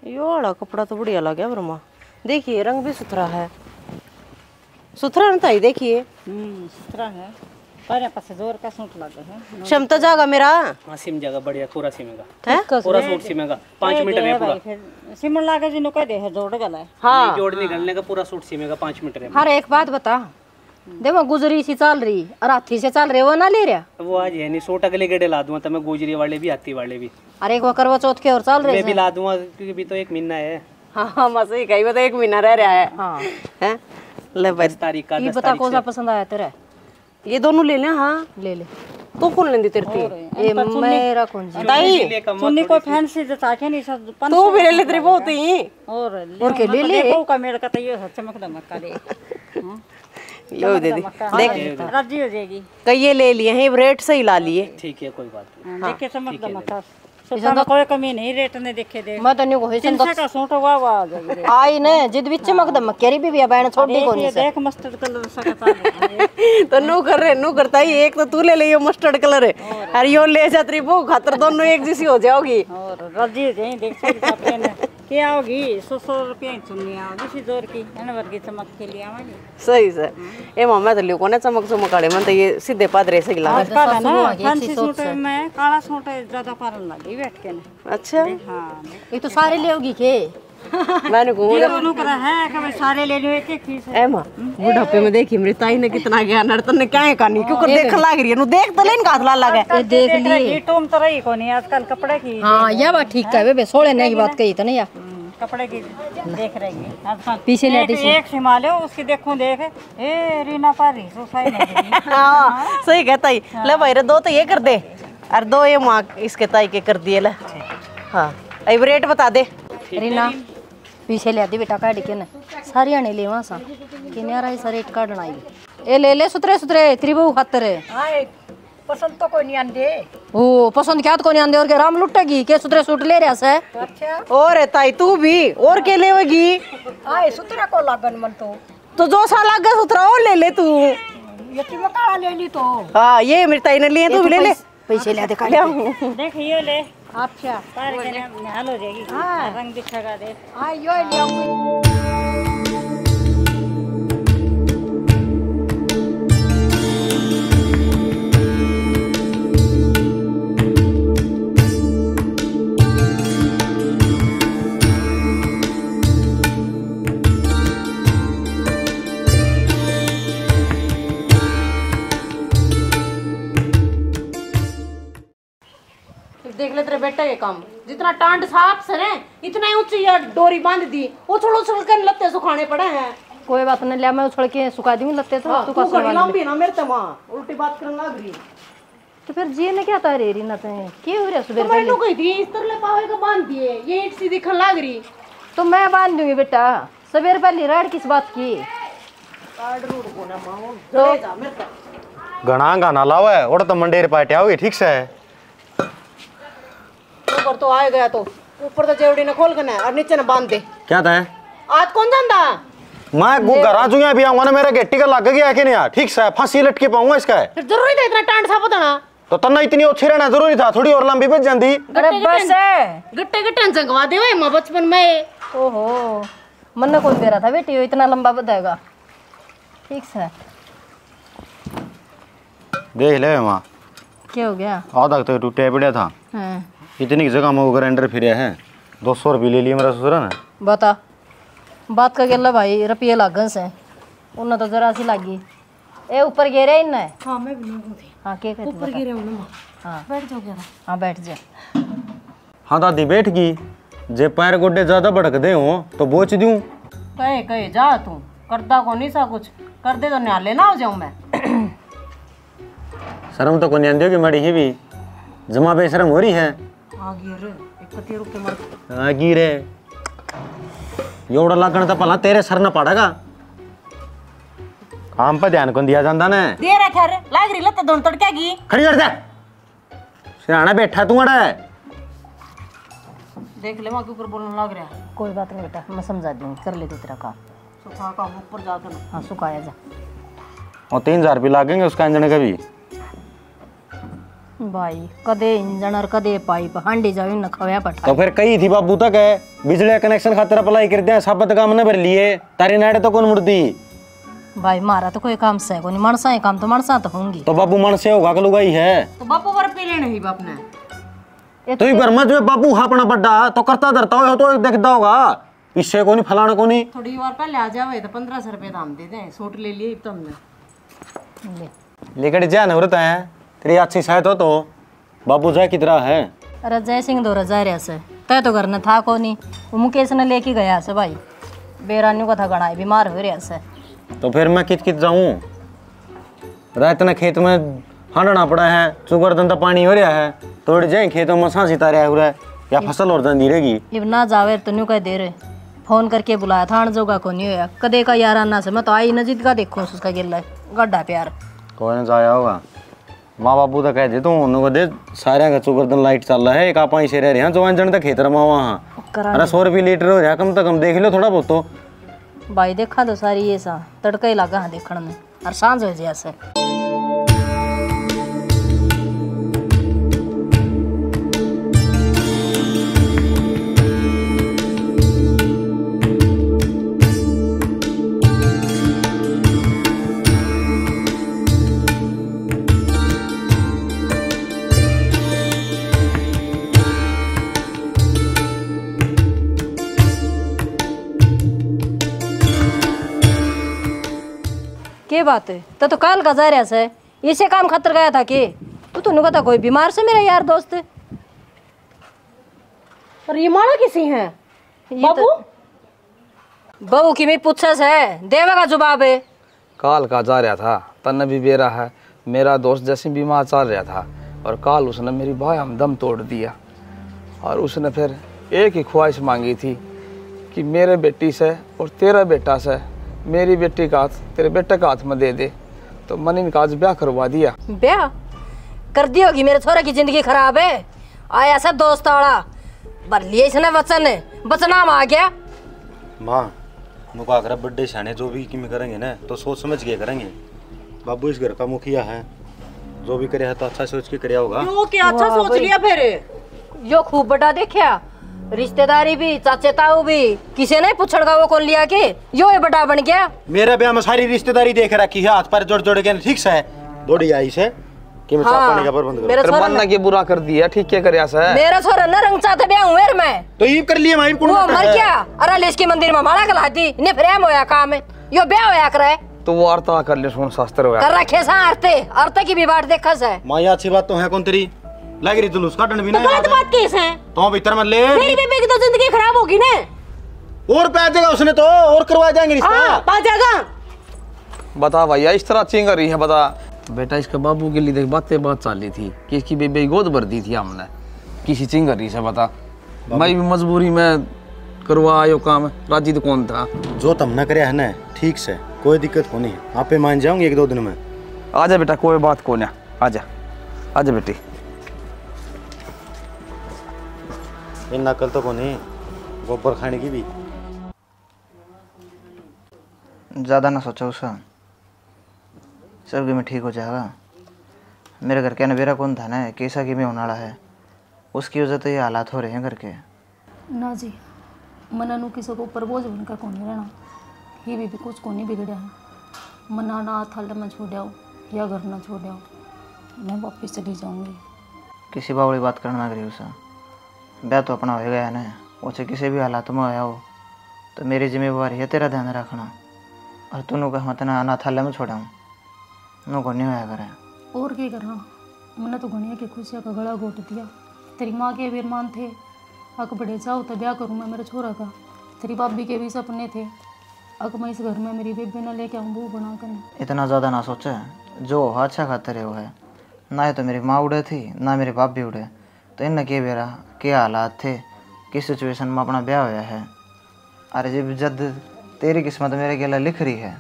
ये वाला कपड़ा तो बढ़िया लगा ब्रह्मा। देखिए रंग भी सुथरा है, सुथरा नहीं था ये, देखिए सुथरा है। पर पास जोर का सूट लगा है। क्षमता जागा मेरा। हां सिम जागा बढ़िया पूरा सिमेगा है पूरा सूट सिमेगा 5 मीटर है पूरा। सिमन लागे जी नो कह दे है जोड़ गला है। हाँ जोड़ निकलने का पूरा सूट सिमेगा 5 मीटर है। हर एक बात बता, देखो गुजरी सी चल रही और हाथी से चल रहे वो ना ले रहा। वो आज है नहीं सूट अगले गेड़े ला दूंगा, तो मैं गुजरी वाले भी हाथी वाले भी। अरे एक वो करवा चौथ के और चल रहे मैं भी ला दूंगा क्योंकि भी तो 1 महीना है। हाँ मस्त ही कही, वो तो 1 महीना रह रहा है। हाँ हैं ले भाई 10 तारीख का ये बता कौन सा पसंद आया तेरा? ये दोनों ले लें। हाँ ले ले। तू कौन लेंदी तेरे थी? ये मेरा कौन सी दाई सुन्नी को फैंसी जता के नहीं सब तू भी ले ले तेरी बहुत ही। और के ले ले देखो का मेरे का तो ये चमक दमक दे। लो दे देख राजी हो जाएगी। कई ये ले लिए हैं, रेट सही ला लिए। ठीक है कोई बात नहीं। देख के चमक दमक इसमें तो कोई कमी नहीं, रेट ने देखे दे। मैं तो नहीं कोई 300 का सूट वाह वाह जाएगी। आई ने जिद विच मकदम केरी भी बहन छोड़ दी कोनी से। देख मस्टर्ड कलर सा का तो नू कर रहे नू करता ही, एक तो तू ले ले ये मस्टर्ड कलर है और यो ले जा तेरी वो खातर दोनों एक जैसी हो जाओगी। और राजी हो जाए। देख सकते हैं क्या होगी 100 रुपया ही चुननी आओगी सी जोर की है वर्गी चमक के लिए आवागी। सही से ए मम्मा तो लियो कोने चमक चमक आड़े मन तो ये सीधे पादरे से गिला। आजकल है ना फैंसी सूट में काला सूट ज्यादा पारन लगी बैठ के ना। अच्छा हाँ ये तो सारे ले होगी के मैंने को ये दोनों करा है कि भाई सारे ले लो एक एक पीस। ए मां बुढ़ापे में देखी मेरी ताई ने कितना ज्ञान है, तन्ने क्या है कहानी क्यों कर देख लाग रही है। नु देख तो लेन हाथ ला लगे ये देख लिए तुम तो रही कोनी आजकल कपड़े की। हां ये बात ठीक है बे सोले ने की बात कही तो नहीं या कपड़े की देख रही है पीछे लेटी एक सिमाले उसकी देखो देख ए रीना पारी सोसाई नहीं। हां सही कहता ही। ले भाई रे दो तो ये कर दे और दो ये मां इसके ताई के कर दिए। ले हां अब रेट बता दे। रीना पीछे ले आती बेटा काट के ना सारी आने ले वहां सा कि न्यारा है रेट काटना आई ए ले ले सुतरे सुतरे त्रिभु खातर है। हां पसंद तो कोई नहीं आंदे। ओ पसंद क्या को नहीं आंदे और के राम लुटेगी के सुतरे सूट ले रहा से। अच्छा और ताई तू भी और के लेवेगी? आए सुतरा को लागन मन तो जो सा लागा सुतरा और ले ले तू। ये की मकाला ले ली तो। हां ये मेरी ताई ने लिए, तू भी ले ले। पैसे ले दे काट देख ये ले अच्छा पार के निहाल हो जाएगी। हां रंग दिखेगा दे। हां यो ले आऊंगी। देख ले तेरे बेटा ये काम, जितना टांड साफ से ने इतना ही ऊंची ये डोरी बांध दी, उछल उछल कर लत्ते सुखाने पड़े हैं। कोई बात नहीं ले मैं उछल के सुखा दूंगी लत्ते तो तू कड़ी लंबी ना मेरे तमा उल्टी बात करने लग रही। तो फिर जी ने क्या तारे रीना ते के हो रहा सुबह मैंने कही थी इस तरह ले पावे का बांध दिए, ये ईट सी दिखने लग रही। तो मैं बांध दूंगी बेटा सवेर पहले राड़ किस बात की कार्ड रूड को ना माओ ले जा मेरे तो घना गाना लावा है और तो मंडेर पाटे आओगे ठीक से ऊपर तो आए गया तो ऊपर तो जेवड़ी ने खोल के ना और नीचे ने बांध दे। क्या था आज कौन जानता मैं गु घरा चुया भी आऊंगा ना मेरा गेट्टी का लग गया कि नहीं यार ठीक से फांसी लटके पाऊंगा इसका है। फिर जरूरी था इतना टांड सा बताना तो तना इतनी अच्छी रहना जरूरी था, थोड़ी और लंबी बच जाती। अरे बस है गट्टे गट्टे जंगवा दे भाई मां बचपन में। ओहो मन ने कौन दे रहा था बेटी वो इतना लंबा बताएगा ठीक से। देख ले मां क्या हो गया आधा तो टूटे पड़ा था। हां इतनी जगह में ग्राइंडर फिरे हैं 200 रुपये ले लिए मेरा ससुरा ने। बता बात का गेला भाई रुपये लागन से उन्हें तो जरा सी लागी ए ऊपर गिरे इन। हां मैं भी लोगों थी हां के कहती ऊपर गिरे हूं ना। हां बैठ जाओ जरा। हां बैठ जा। हाँ दादी बैठ गई जे पैर गोडे ज्यादा भड़क दे हो तो बोच दूं। कहे कहे जा तू करता को नहीं सा कुछ कर दे तो न्याले ना हो जाऊं मैं। शर्म तो को नहीं आंदी कि मड़ी ही भी जमा बेशरम हो रही है। आगे रे 31 रुपए मर आगी रे योड़ा लगन तो पहला तेरे सर न पड़ेगा काम पर ध्यान कौन दिया जाता ने दे रखा रे लाग रही लत दोन तड़के की खड़ी कर दे सिराना बैठा तू अड़ा देख ले मां के ऊपर बोलने लग रहा है। कोई बात नहीं बेटा मैं समझा दूंगी कर ले तू तेरा काम सुखा का ऊपर जाकर ना। हाँ सुखाया जा और 3000 रुपये लागेंगे उसका अंजने का भी। भाई कदे इंजन और कदे पाइप हांडी जावे न खवया पठा। तो फिर कही थी बाबू तक है बिजली कनेक्शन खातिर अप्लाई कर दिया, साबत काम न भर लिए, तारी नाड़े तो कौन मुड़ती। भाई मारा तो कोई काम से कोनी, मनसा ही काम तो मनसा तो होंगी। तो बाबू मन से होगा कि लुगाई है तो बापू पर पी लेने ही बाप ने। तो घर में जो बाबू हाँ अपना बड्डा तो करता धरता हो तो देखता होगा, इससे कोनी फलाना कोनी। थोड़ी और पहले आ जावे तो 1500 रुपए दाम दे दें, सूट ले लिए तो हमने। लेकर जा नवरत है तेरी अच्छी शायद हो तो बाबू जाए कितना है। अरे जय सिंह दो जा रहा से तय तो घर न था कोनी, वो मुकेश ने लेके गया से भाई, बेरानी का था गणाई बीमार हो रहा से। तो फिर मैं कित जाऊं, रात ने खेत में हांडना पड़ा है, चुगर धंधा पानी हो रहा है, तोड़ जाए खेतों में सांसी तारे हो रहा है या फसल और जाती रहेगी। अब ना जावे तो न्यू कह दे रहे, फोन करके बुलाया था आने जोगा को नहीं होया कदे का यार आना से मैं तो आई नजीद का देखूं उसका गिल्ला गड्ढा प्यार कोई ना जाया होगा। माँ बापू तो कह दे तू उन्होंने दे सारे का चुगर दिन लाइट चल रहा है, एक आप से रह रहे हैं जो अंजन तक खेत रमा वहाँ। अरे 100 रुपये लीटर हो रहा कम से कम, देख लो थोड़ा बहुत तो। भाई देखा तो सारी ये सा तड़का ही लगा है देखने में और सांझ हो जाए से। के बात है तो काल का जा रहा से इसे काम खतर गया था कि तू नुका था कोई बीमार से मेरा यार दोस्त। और ये माला किसी है बाबू? बहू की मैं पूछा से देवा का जवाब है। काल का जा रहा था तन भी बेरा है, मेरा दोस्त जैसे बीमार चल रहा था और काल उसने मेरी भाई हम दम तोड़ दिया और उसने फिर एक ही ख्वाहिश मांगी थी कि मेरे बेटी से और तेरा बेटा से मेरी बेटी का हाथ तेरे बेटे का हाथ में दे दे। तो मनी का आज ब्याह करवा दिया। ब्याह कर दी होगी, मेरे छोरे की जिंदगी खराब है। आया सब दोस्त वाला भर लिए इसने वचन बचनाम आ गया। माँ नुका कर बड्डे शाने जो भी किमें करेंगे ना तो सोच समझ के करेंगे। बाबू इस घर का मुखिया है, जो भी करे है तो अच्छा सोच के कराया होगा। क्यों क्या अच्छा सोच लिया फिर? यो खूब बड़ा देखा, रिश्तेदारी भी चाचे ताऊ भी किसी ने पूछड़गा वो कौन लिया के यो ये बड़ा बन गया। मेरा ब्याह में सारी रिश्तेदारी देख रखी है, हाथ पर जोड़ जोड़ के ठीक से दौड़ी आई से कि मैं साफ पानी का प्रबंध करूं। मन के बुरा कर दिया, ठीक क्या करया से मेरा छोरा न रंग चाहते ब्याह हुए मैं तो ये कर लिए माई वो मर गया। अरे लेस के मंदिर में माला गलाती इन्हें प्रेम होया काम है, यो ब्याह होया करे तो वो आरता कर ले सुन शास्त्र होया कर रखे सा आरते की भी बात देखा से। माँ ये अच्छी बात तो है कौन तेरी लग रही जुलूस काटन भी ना। गलत बात किस है? तो भीतर में ले मेरी बेबे की तो जिंदगी खराब होगी ना। और पा जाएगा उसने तो और करवा जाएंगे रिश्ता। हाँ पा जाएगा। बता भैया इस तरह चिंग रही है बता। बेटा इसके बाबू के लिए देख बातें बहुत चल रही थी कि इसकी बेबे गोद भर दी थी हमने, किसी चिंग रही से बता। मैं भी मजबूरी में करवा आयो काम, राजी तो कौन था। जो तुमने करे है ना ठीक से कोई दिक्कत होनी है, आप पे मान जाऊंगी 1-2 दिन में। आजा बेटा कोई बात को ना, आजा आजा बेटी। इन नकल तो कोनी गोबर खाने की भी ज़्यादा ना सोचो उसका, सब में ठीक हो जाएगा। मेरे घर के नवेरा कौन था ना कैसा कि मैं होने वाला है, उसकी वजह तो ये हालात हो रहे हैं घर के। ना जी मना नु किसी को ऊपर बोझ बनकर कौन रहना, ये भी कुछ को नहीं बिगड़ा है। मना ना थल में छोड़ या घर ना छोड़, मैं वापस चली जाऊंगी। किसी बावड़ी बात करना ना करी उसा, ब्याह तो अपना हो गया है ना, उसे किसी भी हालात में आया हो तो मेरी जिम्मेवारी है तेरा ध्यान रखना। और तू नु कहा तना अनाथालय में छोड़ा नु को नहीं होया करे। और क्या करना, मैंने तो गणिया की खुशियाँ का गला घोट दिया। तेरी माँ के भी अरमान थे अक बड़े जाओ तो ब्याह करूँ मैं मेरे छोरा का, तेरी भाभी के भी सपने थे अक मैं इस घर में मेरी बेबे न लेके आऊँ बहू बना कर। इतना ज़्यादा ना सोचे, जो हो अच्छा खाते रहे वो है ना। ही तो मेरी माँ उड़े थी ना मेरी बाप भी उड़े, तो इन के बेरा क्या हालात थे, किस सिचुएशन में अपना ब्याह होया है। अरे जब जद तेरी किस्मत मेरे गला लिख रही है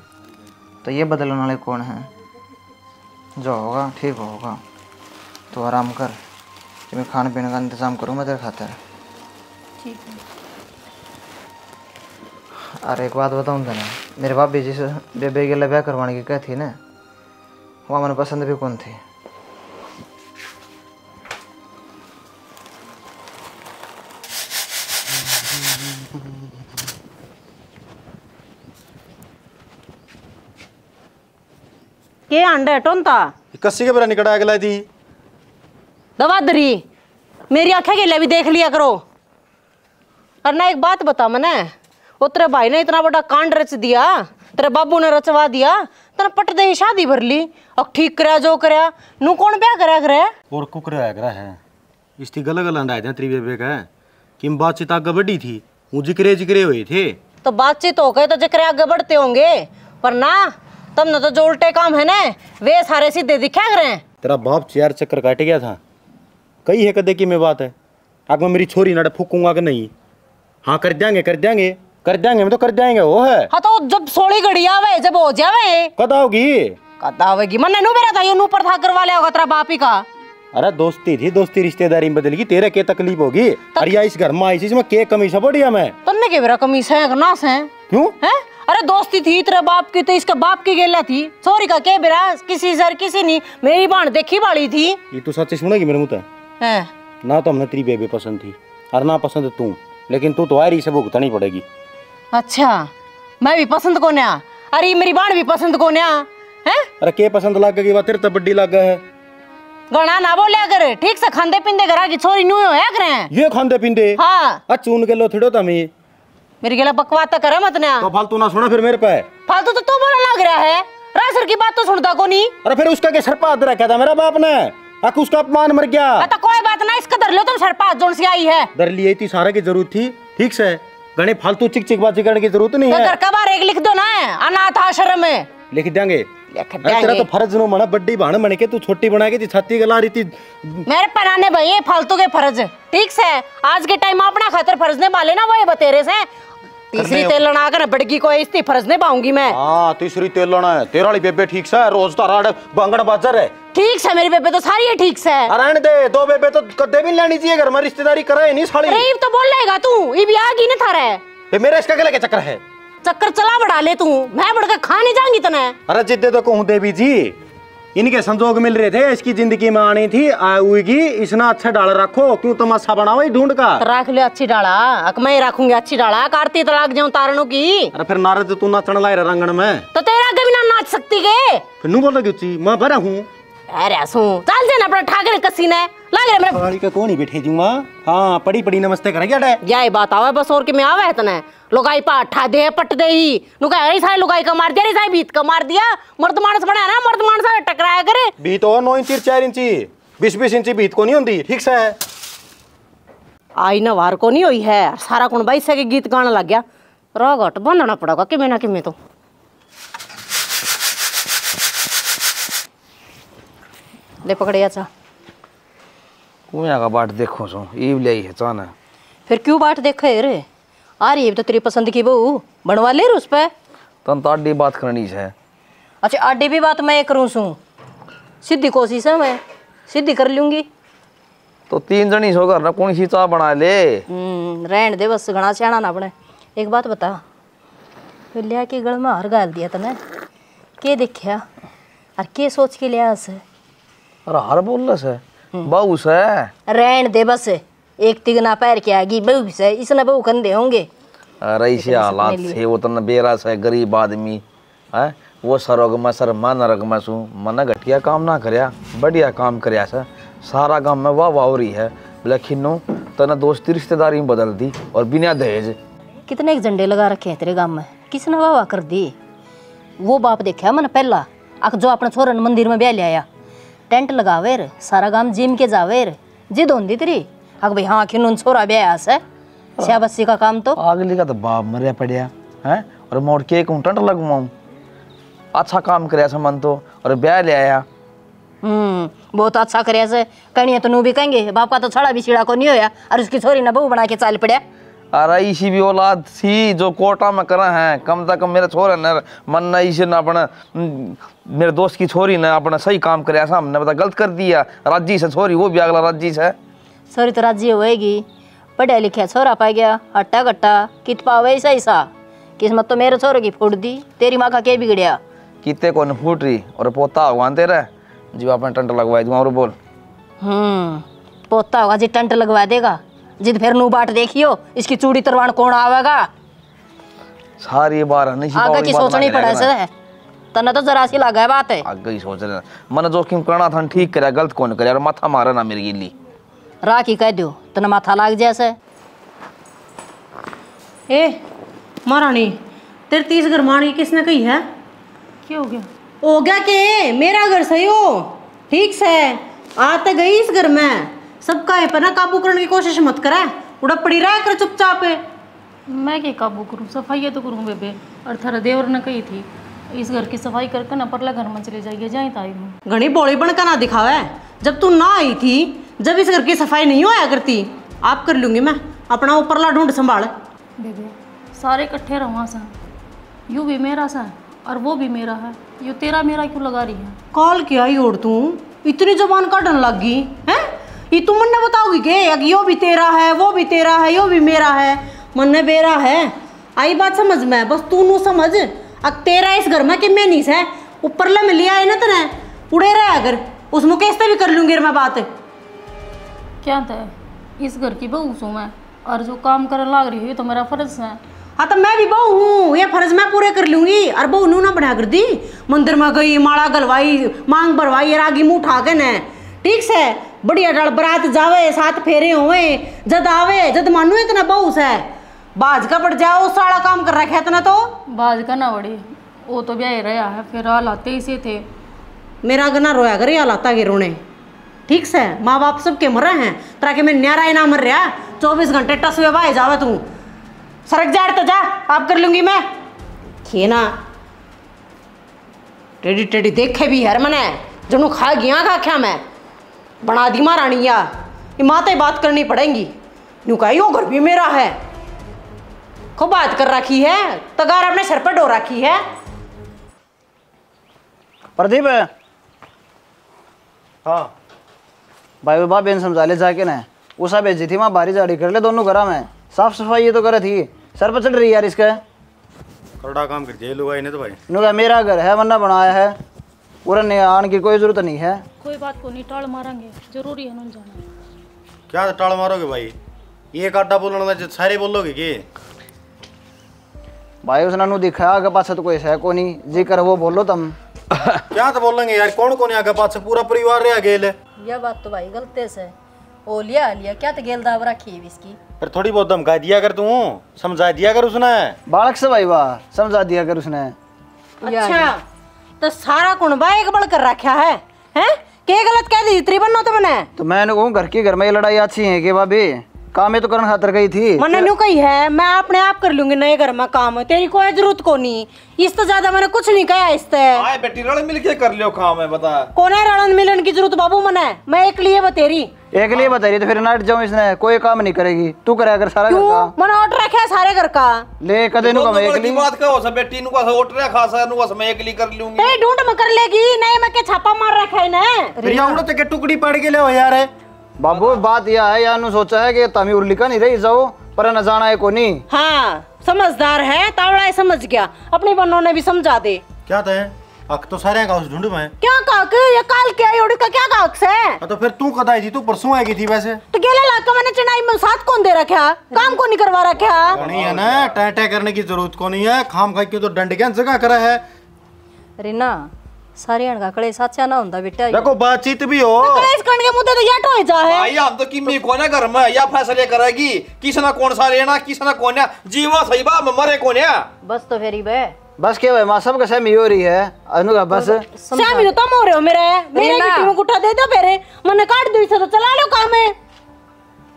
तो ये बदलने वाले कौन है। जो होगा ठीक होगा, तो आराम कर, कि मैं खाने पीने का इंतज़ाम करूँ मैं तेरे खातिर। ठीक है। अरे एक बात बताऊँ तो ना, मेरे बाप भी जिस बेबे गला ब्याह करवाने की कह थी ना, वहाँ मैंने पसंद भी कौन थी। के अंडे टोनता कस्सी के बेरा निकटा अगला थी दवा दरी मेरी आंखें के लिए भी देख लिया करो। और ना एक बात बता मने, वो तेरे भाई ने इतना बड़ा कांड रच दिया, तेरे बाबू ने रचवा दिया, तेरे पट दे शादी भर ली और ठीक करया जो करया नू कौन ब्याह करया करे और कुकरा आगरा है इसकी गलत गलत अंडा थे त्रिवे बे का कि बातचीत आगे बढ़ी थी वो जिक्रे जिक्रे हुए थे। तो बातचीत हो गई तो जिक्र आगे बढ़ते होंगे, पर ना तब न तो जो उल्टे काम है ना वे सारे सीधे दिखा करे। तेरा बाप 4 चक्कर काट गया था, कही है कदे की में बात है, आग में मेरी छोरी नड़ फूकूंगा कि नहीं। हाँ कर देंगे कर देंगे कर देंगे, मैं तो कर देंगे वो है। हाँ तो जब सोली घड़ी आवे जब हो जावे कद आओगी कद आवेगी मन्ने नू मेरा था यू नू पर था करवा लिया होगा तेरा बाप ही का। अरे दोस्ती थी, दोस्ती रिश्तेदारी में बदल गई, तेरे के तकलीफ होगी। अरे या इस घर में आई इसमें के कमी से बढ़िया मैं तुमने के मेरा कमी से नास है क्यों है। अरे दोस्ती थी तेरे बाप की तो इसका बाप की गेला थी, सॉरी का के बेरा किसी सर किसी नहीं, मेरी बाण देखी वाली थी। ये तू सच सुनेगी मेरे मुँह है ना, तो हमने तेरी बेबी पसंद थी और ना पसंद तू, लेकिन तू तो आ रही से भुगतनी पड़ेगी। अच्छा मैं भी पसंद को न्या, अरे मेरी बाण भी पसंद को न्या है। अरे के पसंद लाग गई बात तेरे तो बड्डी लाग है। गणा ना बोलिया करे, ठीक से खांदे पिंदे घरा की छोरी न्यू है करे ये खांदे पिंदे। हाँ चून के लो थोड़ो तमी मेरी गला बकवास करे मत ना, तो फालतू ना सुना फिर मेरे पे। फालतू तो तू बोलने लग रहा है, रासर की बात तो सुनता को नहीं। अरे फिर उसका के सर पे हाथ रखा था मेरा बाप ने, आख उसका अपमान मर गया। तो कोई बात ना, इसका धर लो तुम सर पास जोन सी आई है। डर लिए थी सारे की जरूरत थी, ठीक से गणे फालतू चिक चिक बाजी करने की जरूरत नहीं तो है। घर का बार एक लिख दो ना, अनाथ आश्रम में लिख देंगे। लिख अरे तेरा तो फर्ज नो मना, बड्डी बहन बन के तू छोटी बना के छाती गला रही थी। मेरे पनाने भाई ये फालतू के फर्ज ठीक से आज के टाइम अपना खातर फर्ज ने वाले ना वो बतेरे से तीसरी तेल लड़ा कर बड़गी को इस्ती फर्ज ने पाऊंगी मैं। हाँ तीसरी तेल लड़ा है तेरा वाली बेबे ठीक से रोज तारा बांगड़ बाजार है। ठीक से मेरी बेबे तो सारी है ठीक से। अरे दे दो बेबे तो कदे भी लेनी चाहिए, घर में रिश्तेदारी कराए नहीं साली। अरे तो बोल लेगा तू, ये भी आगी ना था रे। ये मेरा इसका गले के चक्कर है, चक्कर चला बढ़ा ले तू, मैं बढ़ के खा नहीं जाऊंगी तने। अरे जिद्दे तो कहूँ देवी जी, इनके संजोग मिल रहे थे, इसकी जिंदगी में आनी थी आऊगी, इसना अच्छा डाल रखो, क्यों तमाशा बनाओ ढूंढ का। रख ले अच्छी डाला, अक मैं रखूंगी अच्छी डाला, कार्ती तलाक जाऊं तारणों की। अरे फिर नारद तू नाचने लाए रंगन में, तो तेरा कभी ना नाच सकती के फिर नू बोल रही उच्ची मैं भरा हूँ। अरे सू चल जाना अपना ठाकर कसी ने लग रहा मेरे गाड़ी का कौन ही बैठे जूंगा। हाँ पड़ी पड़ी नमस्ते करेंगे अडे यही बात आवे बस, और के में आवे तने लुगाई पा ठा दे पट दे ही नु कह रही सारे लुगाई का मार दिया, रे सारे बीत का मार दिया, मर्द मानस बना ना, मर्द मानस सारे टकराया करे। बीत हो 9 इंची 4 इंची 20-20 इंची बीत को नहीं होती, ठीक से है। आई ना वार को नहीं हुई है, सारा कौन बाई से के गीत गाना लग गया, रोगट बनना पड़ेगा कि मैं ना कि मैं तो ले पकड़े अच्छा। कुया का बाट देखो सो ईव ले है चाना, फिर क्यों बाट देखे रे, आ रही है तो तेरी पसंद की बहू बनवा ले रे उस पे। तन तो आडी बात करनी है। अच्छा आडी भी बात मैं करूँ सू, सीधी कोशिश है मैं सीधी कर लूंगी। तो 3 जनी सो घर ना कौन सी चाह बना ले। रहन दे बस, घना सियाना ना बने। एक बात बता, फिर लिया के गल में हार गाल दिया तने, के देखा और के सोच के लिया से। अरे हर बोल से बहू से रहन दे बस, एक तिगना पैर के आगी बहू से, इसने बहू कंधे होंगे। अरे इसे हालात से वो तन बेरा से गरीब आदमी है, वो सरोग में सर मन रग में सू मन घटिया काम ना करया, बढ़िया काम करया से सारा गांव में वाह वाह हो रही है, लेकिन नो तना दोस्ती रिश्तेदारी में बदल दी और बिना दहेज। कितने एक झंडे लगा रखे हैं तेरे गांव में, किसने वाह वाह कर दी। वो बाप देखा मैंने पहला अक जो अपने छोरन मंदिर में ब्याह ले आया, टेंट लगावे रे, सारा गांव जिम के जावे रे, जिद होंदी तेरी अक भाई हाँ खिन छोरा ब्याह से श्याबस्सी का काम तो अगली का तो बाप मरिया पड़िया है, और मोड़ के एक टेंट लगवाऊं, अच्छा काम करया से मन तो, और ब्याह ले आया। बहुत अच्छा करे से कहीं तो नू भी कहेंगे बाप का तो छड़ा भी छिड़ा को नहीं होया, और उसकी छोरी ने बहू बना के चाल पड़या। अरे इसी भी औलाद थी जो कोटा में करा है, कम से कम मेरे छोरे ने मन न इसे न अपना मेरे दोस्त की छोरी ने अपना सही काम करया, हमने बता गलत कर दिया, राजी से छोरी वो भी अगला राजी से। छोरी तो राजी होएगी, पढ़ा लिखा छोरा पा गया, हट्टा कट्टा कित पावे ऐसा ऐसा, किस्मत तो मेरे छोरे की फूट दी, तेरी माँ का के बिगड़िया। कितने को फूट रही और पोता भगवान तेरा जी अपने टंट लगवाए दूँ और बोल। पोता होगा जी टंट लगवा देगा, जिद फिर नू बाट देखियो इसकी चूड़ी तरवान कौन आवेगा। सारी बार नहीं आगे की सोचनी पड़े से तना तो जरा सी लगा है बात है। आगे ही सोच रहे मन जोखिम करना था ठीक करे गलत कौन करे और माथा मारा ना मेरी गिल्ली राखी कह दो तना माथा लाग जैसे। ए महारानी तेरे 30 घर मान किसने कही है? क्या हो गया? हो गया के मेरा घर सही हो ठीक से आते गई इस घर में सबका है पर ना काबू करने की कोशिश मत करे उड़ा पड़ी रहा कर चुपचाप। मैं क्या काबू करूँ, सफाई तो करूँ बेबे। और थारा देवर ने कही थी इस घर की सफाई करके ना परला घर में चले जाइए जाए ताई हूँ। घनी बोली बनकर ना दिखावे जब तू ना आई थी जब इस घर की सफाई नहीं होया करती आप कर लूंगी मैं अपना ऊपरला ढूंढ संभाल। बेबे सारे इकट्ठे रहो सा यू भी मेरा सा और वो भी मेरा है यू तेरा मेरा क्यों लगा रही है? कॉल किया ही और तू इतनी जबान काटने लग गई है। ये तुम मन बताओगी के यो भी तेरा है वो भी तेरा है यो भी मेरा है मन ने बेरा है। आई बात समझ में बस तू नू समझ अब तेरा इस घर में कि मैं नहीं है ऊपरला में लिया है ना तेने उड़े रहे अगर उस मुकेश से भी कर लूंगी मैं बात। क्या तय इस घर की बहू सो मैं और जो काम करने लग रही है तो मेरा फर्ज है। हाँ तो मैं भी बहू हूँ ये फर्ज मैं पूरे कर लूंगी और बहू नू ना बना कर दी मंदिर में गई माला गलवाई मांग भरवाई रागी मुँह उठा के न ठीक से बढ़िया डाल बरात जावे 7 फेरे हुए जद आवे जद मानू इतना बहू से बाज का पड़ जाओ सारा काम कर रखा है इतना तो बाज का ना बड़ी वो तो ब्याह रहा है फिर हालाते ही से थे। मेरा गना रोया करे हालाता के रोने ठीक से माँ बाप सबके मरे हैं ताकि मैं न्यारा ही ना मर रहा 24 घंटे टस हुए भाई जावे तू सरक जा तो जा आप कर लूंगी मैं खे ना टेढ़ी टेढ़ी देखे भी है मने जनु खा गया का क्या मैं बना दी महारानिया ये माता बात करनी पड़ेगी यूँ कहा यो घर भी मेरा है खूब बात कर रखी है तगार अपने सर पर डो रखी है। प्रदीप हाँ भाई बाप बहन समझा ले जाके ना उषा भेजी थी वहाँ बारी झाड़ी कर ले दोनों घरा में साफ सफाई ये तो करे थी सर पर चढ़ रही यार इसका करड़ा काम कर जे लोग ने तो भाई इन्होंने मेरा घर है वरना बनाया है पूरा आने की कोई जरूरत नहीं है। कोई बात को नहीं टाल मारेंगे जरूरी है ना जाना। क्या टाल मारोगे भाई एक आधा बोलना सारे बोलोगे कि भाई उसने नु दिखाया आगे पास तो कोई है को नहीं जी कर वो बोलो तुम क्या तो बोलेंगे यार कौन कौन आगे पास पूरा परिवार रहा गेल है। यह बात तो भाई गलते से ओ लिया क्या तो गेल दाव रखी है इसकी पर थोड़ी बहुत धमका दिया कर तू समझा दिया कर उसने बालक से भाई वाह समझा दिया कर उसने। अच्छा तो सारा कुणबा एक बड़ कर रखा है हैं के गलत कह दी इतनी बनो तो मैंने तो मैंने कहूँ घर की घर में ये लड़ाई अच्छी है कि भाभी काम है तो करने खातर गई थी मैंने न्यू कही है मैं अपने आप कर लूंगी नए घर में काम तेरी कोई जरूरत को नहीं इस तो ज्यादा मैंने कुछ नहीं कहा इस आए बेटी रल मिल के कर लियो काम है बता कौन है रण मिलन की जरूरत बाबू मने मैं एक लिए बतेरी एक लिए बता रही तो फिर नाट जाऊँ इसने कोई काम नहीं करेगी तू करे अगर सारा घर का मैंने ऑर्डर रखा है सारे घर का ले कदे नु काम एक ली बात कहो सब बेटी नु का ऑर्डर खासा नु बस मैं एक ली कर लूंगी ते ढूंढ में कर लेगी नहीं मैं के छापा मार रखा है ना फिर उड़ो तो के टुकड़ी पड़ के ले हो यार बाबू बात यह है यार नु सोचा है कि तमी उर्ली का नहीं रही जाओ पर न जाना है को नहीं। हाँ समझदार है तावड़ा है समझ गया अपनी बहनों ने भी समझा दे क्या था अक तो सारे का ढूंढ में क्या काक ये काल क्या योड़ी का क्या काक से तो फिर तू कदाई थी तू परसों आएगी थी वैसे तो गेला लाका मैंने चनाई में साथ कौन दे रखा काम को नहीं करवा रखा नहीं है ना टै करने की जरूरत को नहीं है खाम खा के तो डंड क्या जगह करा है रीना सारे अणगा कड़े साचा ना होंदा बेटा देखो बातचीत भी हो कलेश करने के मुद्दे तो या टोए जा है भाई हम तो किमी कोने घर में या फैसले करेगी किसना कौन सा लेना किसना कौन जीवा सही बा मरे कौन बस तो फेरी बे बस क्या भाई माँ सबका सहमी हो रही है अनु का बस श्यामी तो तुम हो रहे हो मेरे गिट्टी में गुट्ठा दे दो फेरे मैंने काट दी तो चला लो काम है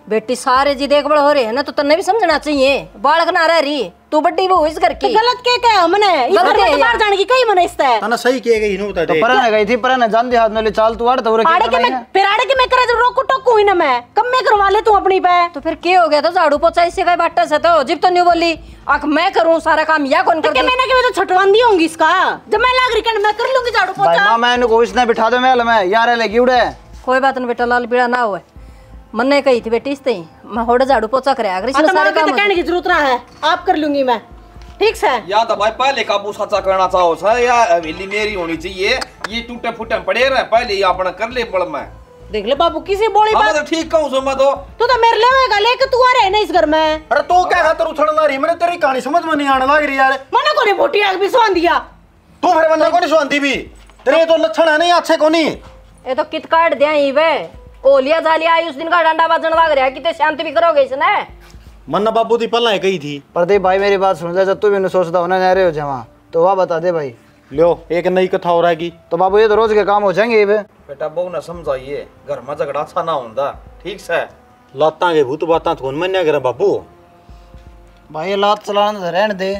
बेटी सारे जी देखबड़ हो रहे है ना तो तन्ने भी समझना चाहिए बालक ना रह रही तू बड्डी वो इस घर की गलत के क्या मने इधर में बाहर जाने की कई मने इसता है तना सही किए गई नु बता दे तो परन गई थी परन जान दे हाथ में ले चाल तू आड़ तो आड़े के मैं फिर आड़े के मैं करे जो रोको टोकू ही ना मैं कम में करवा ले तू अपनी पे तो फिर क्या हो गया तो झाड़ू पोछा इससे का बाटा से तो जिब तो नहीं बोली आख मैं करूं सारा काम या कौन कर के मैंने के तो छटवांदी होंगी इसका जब मैं लाग रही मैं कर लूंगी झाड़ू भाई पोछा मां मैं इनको इसने बिठा दो महल में यार लगी उड़े कोई बात नहीं बेटा लाल पीड़ा ना होए मन्ने कही थी बेटी इसते मैं होड़े झाड़ू पोछा करे अगर इसमें सारे काम कहने की जरूरत ना है आप कर लूंगी मैं ठीक है या तो भाई पहले काबू सच्चा करना चाहो सर या हवेली मेरी होनी चाहिए ये टूटे फूटे पड़े रहे पहले ये अपना कर ले बड़ में देख ले बाबू किसी बोली हाँ, बात। मैं तो ठीक कहूँ सो मैं तो। तू तो मेरे लिए होएगा लेके तू आ रहा है ना इस घर में। अरे तू क्या खातर उछलना रही, मैंने तेरी कहानी समझ में नहीं आने लग रही यार। मना को नहीं बोटी आग भी सोन दिया। तू फिर बंदा को नहीं सुनती भी, तेरे तो लक्षण है नहीं अच्छे को नहीं। ये तो कित काट दिया ही वे ओलिया जालिया आई उस दिन का डंडा बजन लग रहा है, कितने शांति भी करोगे इसने। मन्ना बाबू दी पल्ला कही थी। प्रदीप भाई मेरी बात सुन जा, जब तू भी सोचता होना जा रहे हो जहाँ तो वह बता दे भाई। लो एक नई कथा हो रहेगी। तो बाबू ये तो रोज के काम हो जाएंगे बे। बेटा बहु ना समझाइए, घर में झगड़ा अच्छा ना होता, ठीक से। लाता के भूत बाता थोन मन्या करे बाबू। भाई ये लात चलाना तो रहने दे,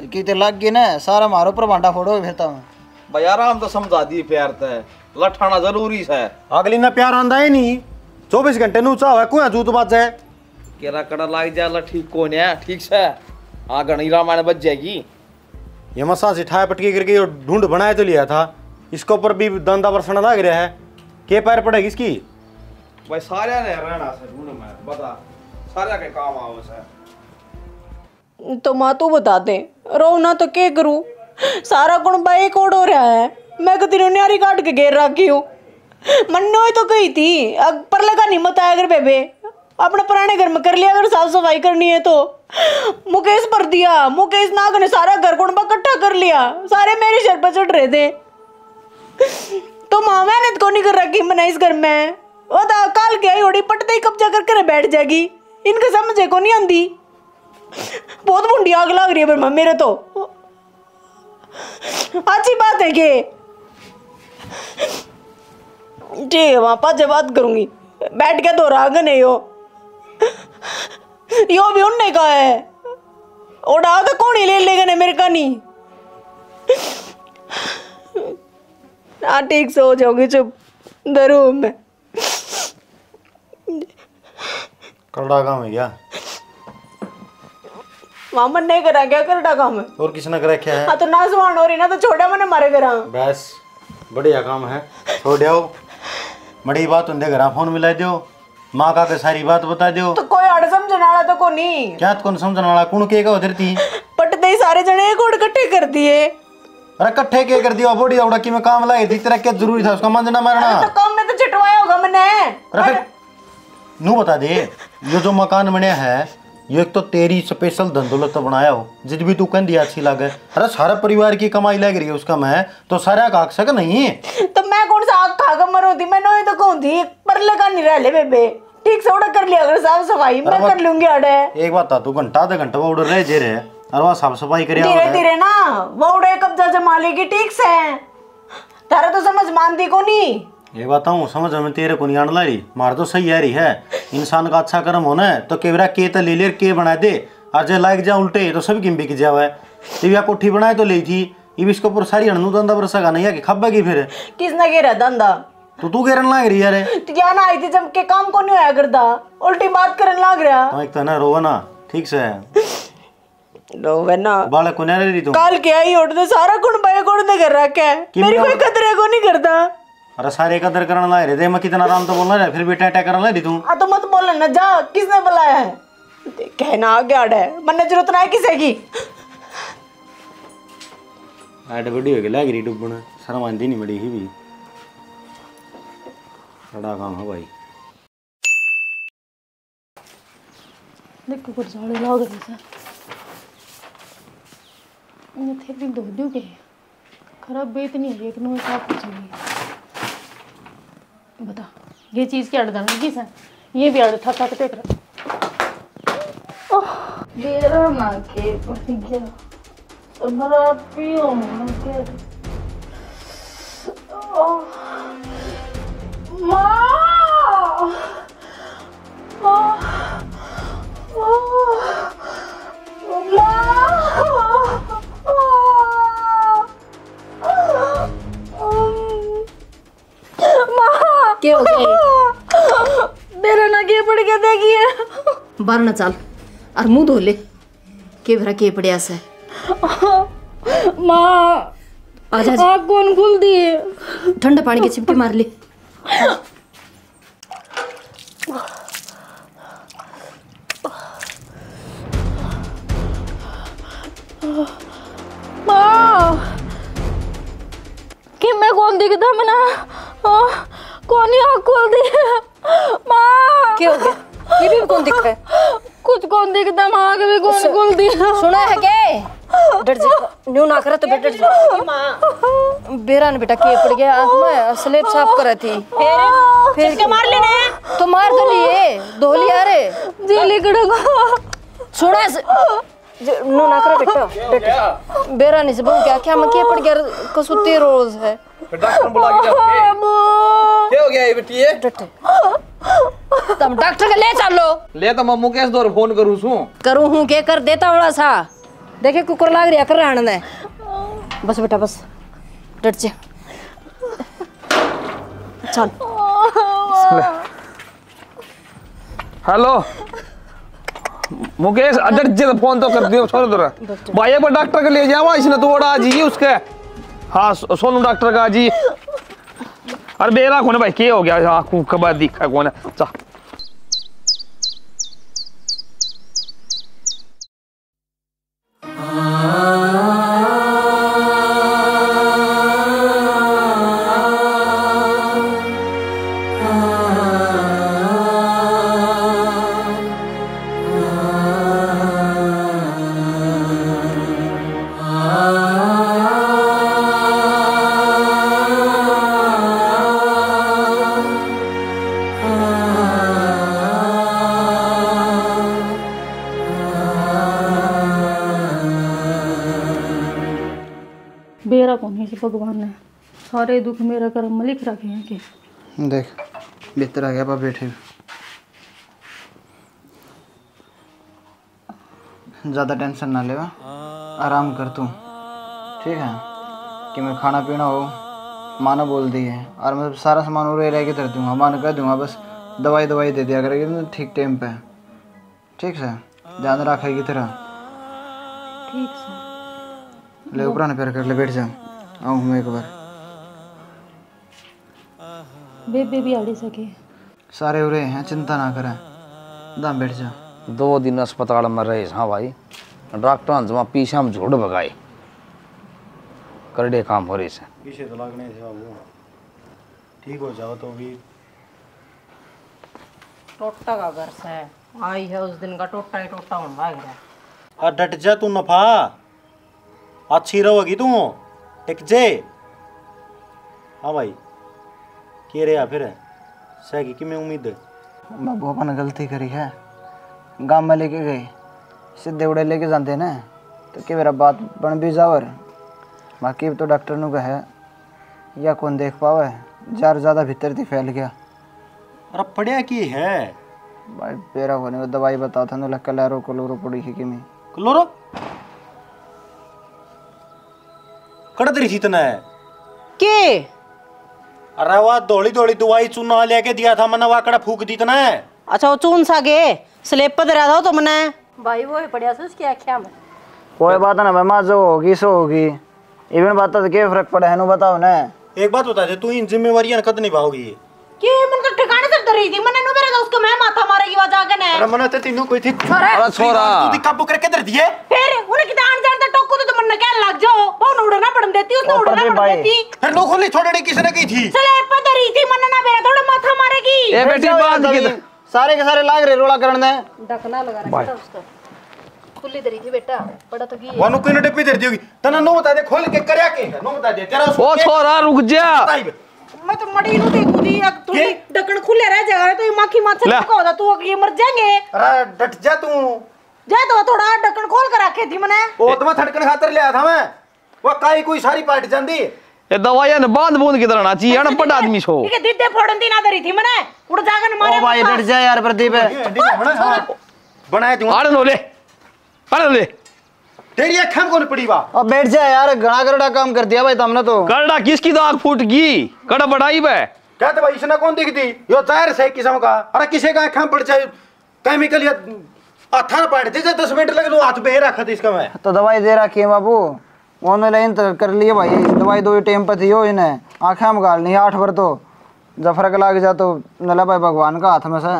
कितने लग गई ना सारा मारो पर भांडा फोड़ो फिरता हूँ। भाई आराम तो समझा दिए प्यार ते, लठाना जरूरी है। अगली ना प्यार आंदा ही नहीं, 24 घंटे नु चाहे कुआ जूत बाज है। केरा कड़ा लाग जा ठीक कौन है, ठीक से। हाँ गणी रामायण बच जाएगी। ये मसा सिठाया पटकी करके जो ढूंढ बनाया तो लिया था, इसके ऊपर भी दंदा बरसना लग रहा है। के पैर पड़ेगी इसकी? भाई सारे ने रहना से ढूंढ में बता, सारे के काम आओ से। तो माँ तू बता दे, रो ना तो क्या करूं? सारा गुण बाई कोड हो रहा है। मैं कभी न्यारी काट के घेर रखी हूँ। मन्नो तो कही थी अब पर लगा नहीं मत आया अगर बेबे अपने पुराने घर में कर लिया, अगर साफ सफाई करनी है तो। मुकेश भर दिया, मुकेश नाग ने सारा घर कुंबा इकट्ठा कर लिया, सारे मेरे सिर पर चढ़ रहे थे। तो माँ मेहनत को नहीं कर रखी मैंने इस घर में। वो तो काल के आई होड़ी पटते ही कब्जा करके बैठ जाएगी, इनके समझे को नहीं आंदी। बहुत बुंडी आग लग रही है पर मेरे तो। अच्छी बात है कि ठीक है वहां पास बात करूंगी, बैठ के तो राग नहीं यो भी उनने कहा है ओडा तो कौन ही ले लेगा ना मेरे का नहीं। हाँ ठीक से हो जाओगे चुप डरू में। करड़ा काम है क्या? मामन नहीं करा क्या करड़ा काम है? और किसने कर रखा है? हाँ तो ना सुहान हो रही ना तो छोड़ा मैंने मारे करा। बस बढ़िया काम है, छोड़ दो। बड़ी बात उनके घर फोन मिला दो, माँ का सारी बात बता दो। तो कोई अड़ समझने वाला तो को नहीं। क्या कौन समझने वाला कौन के उधर थी? पटते ही सारे जने एक और इकट्ठे कर दिए। अरे इकट्ठे के कर दिया बॉडी उड़ा की मैं काम लाई थी, तेरा क्या जरूरी था उसका मंजना मारना? तो काम में तो चिटवाया होगा मैंने। अरे फिर नू बता दे, ये जो मकान बनया है ये एक तो तेरी स्पेशल धंधोलत बनाया हो, जिद भी तू कह दिया अच्छी लगे। अरे सारा परिवार की कमाई लग रही है उसका, मैं तो सारा काक सक नहीं है। तो मैं कौन सा आग खा कर मरो थी? मैं नोई तो कौन थी पर लगा नहीं रह ले बेबे। ठीक से उड़ा कर लिया अगर साफ सफाई मैं कर लूंगी। अड़े एक बात था तू घंटा आधा घंटा वो उड़ रहे जे रहे और वह साफ सफाई करे धीरे धीरे ना वो उड़े कब्जा जमा लेगी। ठीक से तारा तो समझ मानती को नहीं। ये बताऊं समझ में तेरे को नहीं आने ला रही, मार तो सही आ रही है। इंसान का अच्छा कर्म होना है तो केवरा के तो ले ले के बना दे, और जो लाइक जा उल्टे तो सब किम बिक जावा है। दिव्या कोठी बनाए तो ली थी, ये इसके ऊपर सारी अणु धंधा बरसा का नहीं है कि खब्बेगी फिर किसने घेरा धंधा? तो तू घेरन लाग रही यार। तो क्या ना आई थी जब के काम को नहीं होया करता, उल्टी बात करने लग रहा। तो एक तो ना रोवा ना ठीक से रोवे ना बालक को नहीं रही तू। काल के आई उठ तो सारा गुण भाई गुण ने कर रखा है, मेरी कोई कदर को नहीं करता। अरे सारे कदर करने ला रहे थे, मैं कितना आराम तो बोलना रहा फिर बेटा अटैक करने लगी तू। तो मत बोलना ना, जा किसने बुलाया है? कहना आ गया है, मन्ने जरूरत ना है किसी की। ऐड बड़ी हो गई लग रही डुबना, शर्म आंदी नहीं बड़ी ही भी। बड़ा काम है भाई। देखो कुछ झाड़ू लग रही है, ये थे भी धो दूँ के खराब बेत नहीं है, एक नौ साफ हो जाएगी। बता ये चीज़ की अड़दान किस है? ये भी अड़ था देख रहा मेरा ना के गया बड़ा पियो के क्या हो गया? मेरा ना के पड़ गया देखिए। बार न चाल और मुंह धो ले, के भरा के पड़िया से। माँ आजा आँख कौन खुल दिए? ठंडा पानी के चिपके मार ले। माँ कि मैं कौन दिखता मना कौन आँख खोल दी माँ? क्या हो गया? ये भी कौन दिख रहा है? कुछ कौन दिखता माँ के भी कौन खोल दिया? सुना है के? डर जा, न्यू ना करे तो बेटा डर जा। बेरा ने बेटा के पड़ गया आँख में, स्लेब साफ कर रही थी। फिर क्या मार लेना? तो मार तो लिए, धो लिया रे। जी लिखड़ेगा। सुना नो ना करे बेटा। बेरा नहीं से बहु क्या मैं के पड़ गया कसूती रोज है। डॉक्टर बुला के जाओ। क्या हो गया ये बेटी? ये तुम डॉक्टर के ले चलो। ले तो मम्मू कैसे दौर फोन करूँ सू? करूँ हूँ के कर देता हूँ सा। देखे कुकर लाग रहा कर रहने दे। बस बेटा बस डट जा। चल। हेलो मुकेश, अदर जी फोन तो कर दियो छोड़ दो भाई। एक बार डॉक्टर के ले जावा, इसने तो ओड़ा जी उसके। हाँ सोनू डॉक्टर का जी। अरे बेरा कौन है भाई? क्या हो गया? आँखों के बाद दिखा कौन है? चा बेरा कौन है भगवान ने सारे दुख मेरा कर्म में लिख रखे हैं कि देख भीतर आ गया पा बैठे। ज़्यादा टेंशन ना लेवा, आराम कर तू, ठीक है? कि मैं खाना पीना हो माना बोल दी है और मैं सारा सामान उड़े रह के धर दूँगा, माना कह दूँगा बस दवाई दे दिया करेगी ठीक टाइम पे, ठीक है? ध्यान रखेगी तेरा। ठीक से ले ऊपर ना पैर कर ले, बैठ जा। आऊँ मैं एक बार। बेबे भी आड़ी सके सारे उरे हैं, चिंता ना करें, दाम बैठ जा। 2 दिन अस्पताल में रहे। हाँ भाई, डॉक्टर जमा पीछे हम झूठ भगाए करडे काम हो रही से। पीछे तो लगने से बाबू ठीक हो जाओ तो भी। टोटा का घर से आई है उस दिन का टोटा ही टोटा होने लग रहा है। और डट जा तू, नफा अच्छी रहोगी तू, टिक जे। हाँ भाई के रहा फिर सही कि मैं उम्मीद है। बाबू अपन गलती करी है, गांव में लेके गए सीधे उड़े लेके जाते ना तो कि मेरा बात बन भी जावर। बाकी तो डॉक्टर ने कहा या कौन देख पावे, जार ज़्यादा भीतर थी फैल गया। अरे पढ़िया की है भाई पेरा होने को दवाई बताओ था ना कलरो कलोरो पड़ी है कि मैं क्लोरो कड़त रही थी तना है के? अरे वाह धोली धोली दवाई चूना लेके दिया था मैंने, वाकड़ा फूक दी तना है। अच्छा वो चून सा गे स्लेब पर दरा दो तो मने भाई वो पड़िया से उसकी आँखें में कोई बात ना भाई, माँ जो होगी सो होगी। इवन बात तो क्या फर्क पड़ा है नो बताओ ना। एक बात बता दे, तू इन जिम्मेवारियां कद निभाओगी? के मन तो ठिकाने से डरी थी मने नो मेरे तो उसको मैं माथा मारेगी वहां जाके ने। अरे मना ते तीनों कोई थी। अरे छोरा तू काबू करके दर दिए फिर उन्हें कितना अनजानता टोको तो मन क्या लग जाओ वो उड़ना पड़न देती उसने उड़ना पड़न देती। फिर लोगों ने छोड़ने किसने की थी? स्लेब पर दरी थी मन ना मेरा थोड़ा माथा मारेगी। ए बेटी बात की सारे के सारे लाग रहे रोला करने। ढकना लगा रखा था उसका, खुली दरी थी बेटा, बड़ा तो की वानु कोई ने डिब्बी दर दी होगी तना नो बता दे, खोल के करया के नो बता दे तेरा। ओ छोरा रुक जा। मैं तो मड़ी नु देखू दी एक तू ढक्कन खुले रह जाएगा तो ये माखी माछी को होता तू ये मर जाएंगे। अरे डट जा तू, जा तो थोड़ा ढक्कन खोल कर रखे थी मैंने। ओ तो मैं थड़कन खातर ले आया था मैं, वो काई कोई सारी पार्ट जांदी। ये दवाइयां ने बांध बूंद की तरह ना चाहिए अनपढ़ आदमी छो। ठीक है दीदे फोड़न दी ना दरी थी मैंने उड़ जाकर मारे। ओ भाई डट जा यार प्रदीप, बनाए दूंगा। अरे लो ले, अरे ले तेरी अखम कौन पड़ी बा? अब बैठ जा यार, घना करड़ा काम कर दिया भाई तुमने तो। करड़ा किसकी दाग फूट गई? कड़ा बढ़ाई बे कहते भाई इसने कौन दिखती यो जाहिर से किस्म का। अरे किसी का अखम पड़ जाए केमिकल या अथार पड़ दे 10 मिनट लगे तो हाथ पे रखा था इसका मैं। तो दवाई दे रखी है बाबू, ऑनलाइन तो कर लिए भाई, दवाई 2 टाइम पर थी हो इन्हें आँखें में गाल नहीं 8 बार तो जब फर्क लग जा तो नला भाई भगवान का हाथ में से।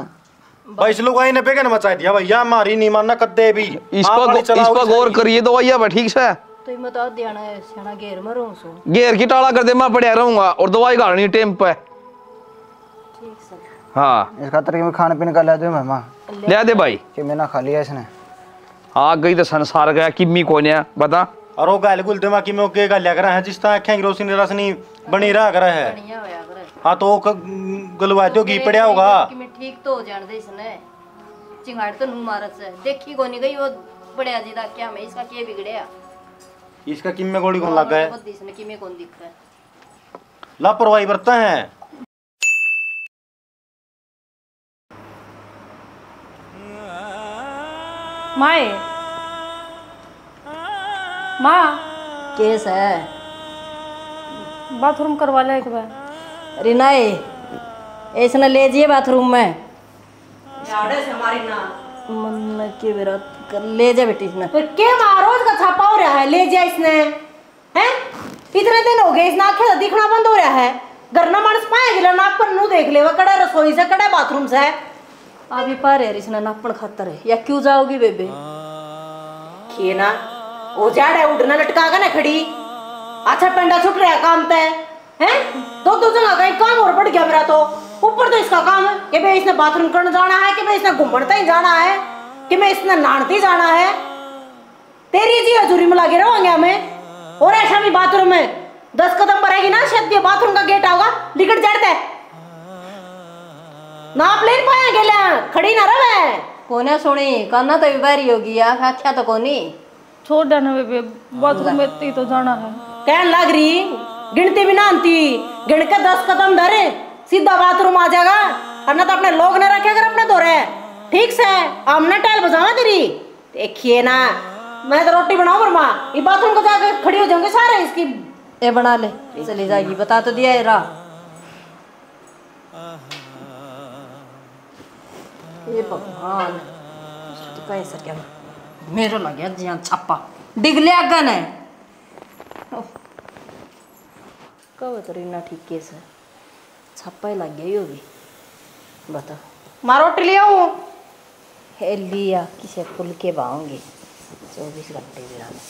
भाई इस लोग आई ने बेगन मचा दिया भाई, या मारी नहीं मानना कद्दे भी। इस पर गौर करिए दवाइयां बे ठीक से। तो मैं तो ध्यान है सियाना घेर में रहूं सो घेर की टाला कर दे मैं पड़या रहूंगा और दवाई गालनी टाइम पे। हाँ इस खातर कि मैं खाने पीने का ला दूँ मैं माँ ले दे भाई कि मैं ना खा लिया इसने। आ गई तो संसार गया किम्मी कौन है बता। और वो गाल गुल दिमाग की में के गालिया करा है जिस तरह आँखें की रोशनी रसनी बनी रहा करा है। हाँ तो गलवा दो घी पड़ा होगा कि मैं ठीक तो हो जान दे इसने चिंगाड़ तो नू मारत से देखी कोनी गई वो बड़े अजीदा क्या मैं इसका के बिगड़या इसका किम में गोली कौन लगा है। इसने कि में कौन दिख रहा है लापरवाही बरता है। माए माँ केस है बाथरूम करवा ले एक बार। रिनाए इसने ले जिए बाथरूम में झाड़े से हमारी ना मन के विरोध कर ले जा बेटी इसने। फिर के रोज का छापा हो रहा है ले जा इसने हैं। इतने दिन हो गए इस नाक के दिखना बंद हो रहा है। घर ना मानस पाए गिला नाक पर नू देख ले वो कड़ा रसोई से कड़ा बाथरूम से। अभी पार है इसने नापन खातर है या क्यों जाओगी बेबे के ना वो झाड़े उड़ना लटका के ना खड़ी। अच्छा पेंडा छुट रहा काम तय हैं। दो जगह कहीं काम और बढ़ गया मेरा तो ऊपर तो इसका काम है कि भाई इसने बाथरूम करने जाना है कि भाई इसने घूमता ही जाना है कि मैं इसने नहाती जाना है। तेरी जी हजूरी में लगे रहोगे हमें। और ऐसा भी बाथरूम में 10 कदम पड़ेगी ना शायद बाथरूम का गेट आओगा लिकट जाते नाप ले पाया गेला खड़ी ना रहे कोने सुनी काना तो बारी होगी या आख्या तो कोनी छोड़ देना बेबे बाथरूम में इतनी तो जाना है। कहन लग रही गिनती भी ना आती गिन के 10 कदम धरे सीधा बाथरूम आ जाएगा। और ना तो अपने लोग ने रखे अगर अपने धोरे ठीक से हमने टाइल बजावा तेरी देखिए ना। मैं तो रोटी बनाऊं पर माँ ये बाथरूम को जाके खड़ी हो जाऊंगे सारे इसकी ये बना ले चली जाएगी बता तो दिया है रा। ये भगवान तो कहीं सर क्या मेरा लग गया जिया छापा डिग लिया गन है कब तो रीना ठीक केस है छापा ही लग गया यो भी बता। माँ रोटी ले आऊं लिया किसे फुल के भाऊंगी 24 घंटे भी रहने।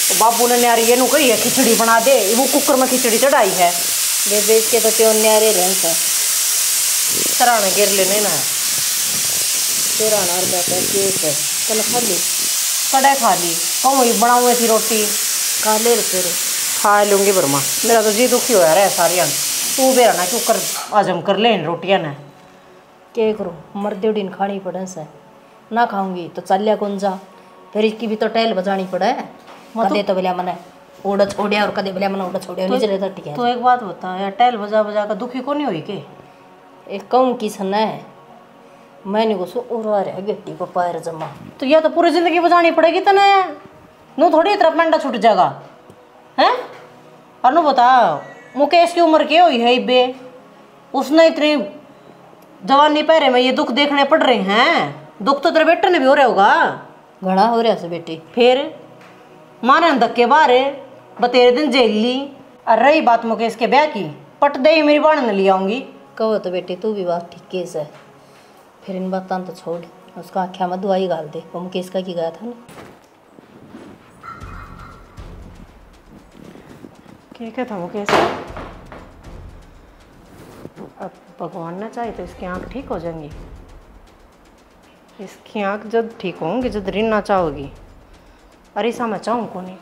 तो बाबू ने न्यारी ये नु कही है खिचड़ी बना दे वो कुकर में खिचड़ी चढ़ाई है। बेबे इसके तो क्यों न्यारे रेंस है सराने गिर लेने ना 13 रुपया का केस है चल खा ली कड़े खा ली कहूँ बनाऊँ ऐसी रोटी खा ले तेरे खा लूंगी बर्मा। मेरा तो जी दुखी हो रहा है सारिया तू भी रहना कुकर हजम कर ले रोटियां ने क्या करूँ मर्दे दिन खानी पड़े से ना खाऊंगी तो चलिया कौन जा फिर इसकी भी तो टैल बजानी पड़े कदे तो बोलिया मैंने ओढ़ छोड़िया और कदे बोलिया मैंने ओढ़ छोड़िया नहीं चले ठीक है। तो एक बात बता यार टैल बजा बजा का दुखी को नहीं हुई के एक कहूँ किस है मैंने को सो उड़ा रहा गट्टी को पैर जमा तो यह तो पूरी जिंदगी बजानी पड़ेगी तने नू थोड़ी तरफ मंडा छूट जाएगा हैं। और नू बता मुकेश की उम्र क्या हुई है इबे उसने इतनी जवानी पहरे में ये दुख देखने पड़ रहे हैं। दुख तो तेरे बेटे ने भी हो रहा होगा घना हो रहा से बेटी फिर माने धक्के बारे बतेरे दिन जेल ली। और रही बात मुकेश के ब्याह की पट दे मेरी बाण ने ले आऊंगी कहो तो बेटी तू भी बात ठीक केस है फिर इन बातों तो छोड़ उसका आख्या में दुआई गाल दे वो मुकेश का की गया था ना क्या था मुकेश अब भगवान ना चाहे तो इसकी आँख ठीक हो जाएंगी। इसकी आँख जब ठीक होंगी जब रीना चाहोगी अरे ऐसा मैं चाहूँ को नहीं